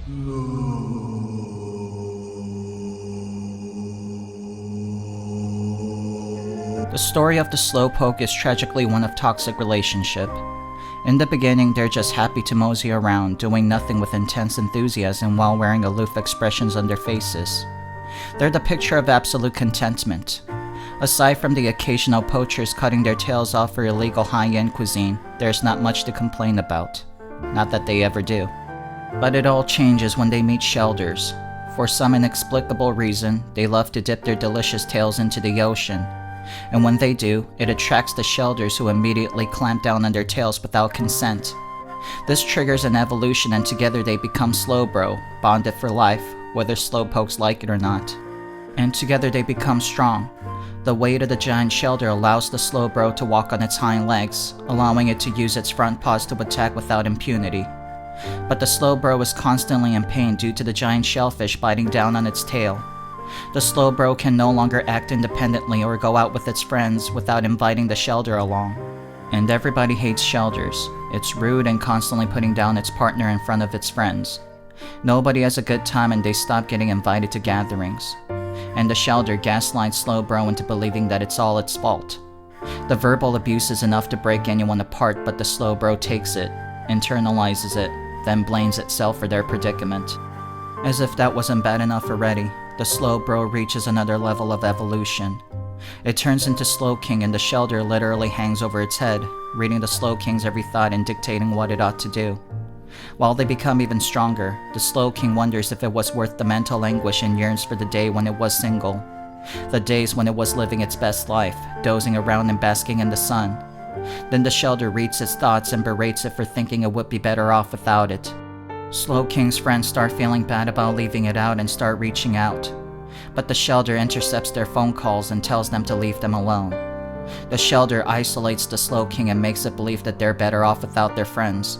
The story of the slowpoke is tragically one of toxic relationship. In the beginning, they're just happy to mosey around, doing nothing with intense enthusiasm while wearing aloof expressions on their faces. They're the picture of absolute contentment. Aside from the occasional poachers cutting their tails off for illegal high-end cuisine, there's not much to complain about. Not that they ever do. But it all changes when they meet shelders. For some inexplicable reason, they love to dip their delicious tails into the ocean. And when they do, it attracts the shelders who immediately clamp down on their tails without consent. This triggers an evolution and together they become slowbro, bonded for life, whether slowpokes like it or not. And together they become strong. The weight of the giant shellder allows the slowbro to walk on its hind legs, allowing it to use its front paws to attack without impunity. But the slowbro is constantly in pain due to the giant shellfish biting down on its tail. The slowbro can no longer act independently or go out with its friends without inviting the shellder along. And everybody hates shelders. It's rude and constantly putting down its partner in front of its friends. Nobody has a good time and they stop getting invited to gatherings. And the shellder gaslights slowbro into believing that it's all its fault. The verbal abuse is enough to break anyone apart, but the slowbro takes it, internalizes it, then blames itself for their predicament. As if that wasn't bad enough already, the slowbro reaches another level of evolution. It turns into slowking and the shellder literally hangs over its head, reading the slowking's every thought and dictating what it ought to do. While they become even stronger, the slowking wonders if it was worth the mental anguish and yearns for the day when it was single. The days when it was living its best life, dozing around and basking in the sun. Then the shellder reads its thoughts and berates it for thinking it would be better off without it. Slowking's friends start feeling bad about leaving it out and start reaching out. But the shellder intercepts their phone calls and tells them to leave them alone. The shellder isolates the slowking and makes it believe that they're better off without their friends.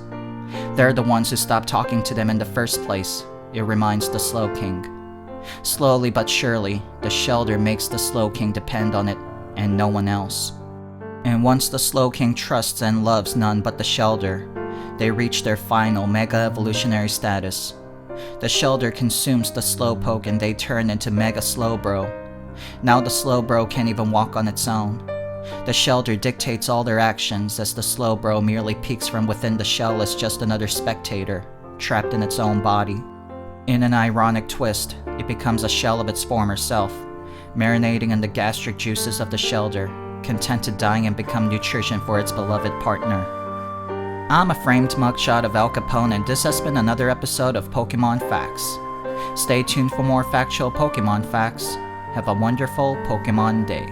They're the ones who stopped talking to them in the first place, it reminds the slowking. Slowly but surely, the shellder makes the slowking depend on it and no one else. And once the slowking trusts and loves none but the shellder, they reach their final mega evolutionary status. The shellder consumes the slowpoke and they turn into mega slowbro. Now the slowbro can't even walk on its own. The shellder dictates all their actions as the slowbro merely peeks from within the shell as just another spectator, trapped in its own body. In an ironic twist, it becomes a shell of its former self, marinating in the gastric juices of the shellder, content to die and become nutrition for its beloved partner. I'm a framed mugshot of Al Capone and this has been another episode of Pokemon Facts. Stay tuned for more factual Pokemon facts. Have a wonderful Pokemon day.